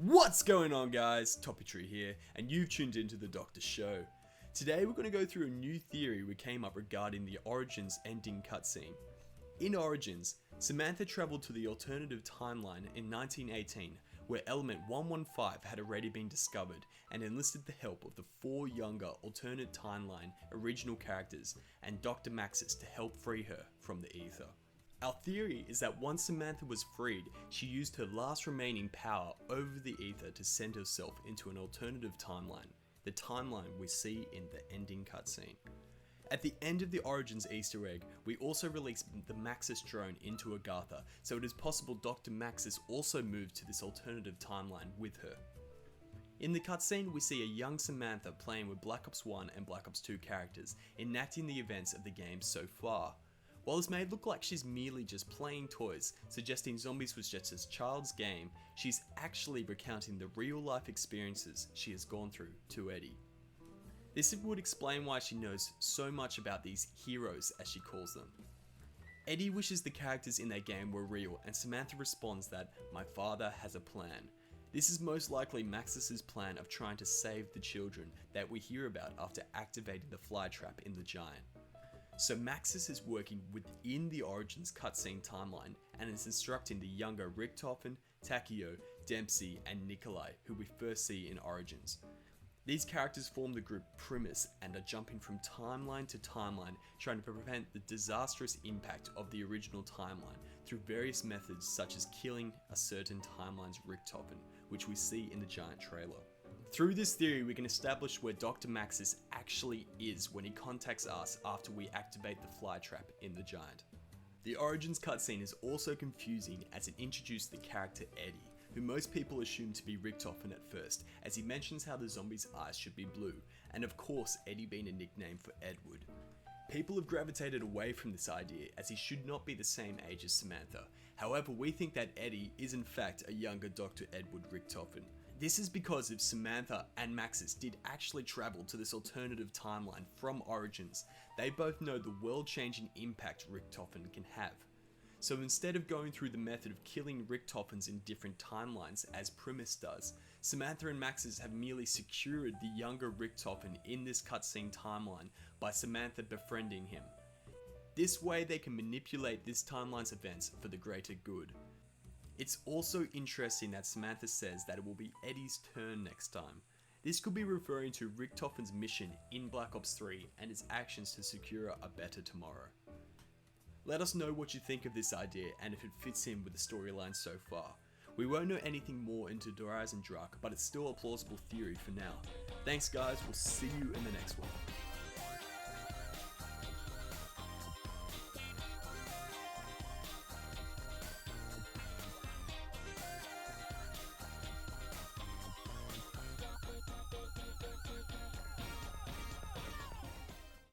What's going on, guys? Toppytree here, and you've tuned into the Doctor Show. Today we're going to go through a new theory we came up regarding the Origins ending cutscene. In Origins, Samantha travelled to the alternative timeline in 1918, where Element 115 had already been discovered, and enlisted the help of the 4 younger alternate timeline original characters and Dr. Maxis to help free her from the ether. Our theory is that once Samantha was freed, she used her last remaining power over the ether to send herself into an alternative timeline, the timeline we see in the ending cutscene. At the end of the Origins Easter egg, we also released the Maxis drone into Agartha, so it is possible Dr. Maxis also moved to this alternative timeline with her. In the cutscene, we see a young Samantha playing with Black Ops 1 and Black Ops 2 characters, enacting the events of the game so far. While this may look like she's merely just playing toys, suggesting Zombies was just a child's game, she's actually recounting the real life experiences she has gone through to Eddie. This would explain why she knows so much about these heroes, as she calls them. Eddie wishes the characters in their game were real, and Samantha responds that, "My father has a plan." This is most likely Maxis' plan of trying to save the children that we hear about after activating the fly trap in the Giant. So Maxis is working within the Origins cutscene timeline and is instructing the younger Richtofen, Takeo, Dempsey and Nikolai, who we first see in Origins. These characters form the group Primus and are jumping from timeline to timeline, trying to prevent the disastrous impact of the original timeline through various methods such as killing a certain timeline's Richtofen, which we see in the Giant trailer. Through this theory, we can establish where Dr. Maxis actually is when he contacts us after we activate the fly trap in the Giant. The Origins cutscene is also confusing as it introduced the character Eddie, who most people assume to be Richtofen at first, as he mentions how the zombie's eyes should be blue, and of course Eddie being a nickname for Edward. People have gravitated away from this idea as he should not be the same age as Samantha. However, we think that Eddie is in fact a younger Dr. Edward Richtofen. This is because if Samantha and Maxis did actually travel to this alternative timeline from Origins, they both know the world-changing impact Richtofen can have. So instead of going through the method of killing Richtofens in different timelines as Primus does, Samantha and Maxis have merely secured the younger Richtofen in this cutscene timeline by Samantha befriending him. This way they can manipulate this timeline's events for the greater good. It's also interesting that Samantha says that it will be Eddie's turn next time. This could be referring to Richtofen's mission in Black Ops 3 and his actions to secure a better tomorrow. Let us know what you think of this idea and if it fits in with the storyline so far. We won't know anything more into Doraz and Drak, but it's still a plausible theory for now. Thanks guys, we'll see you in the next one.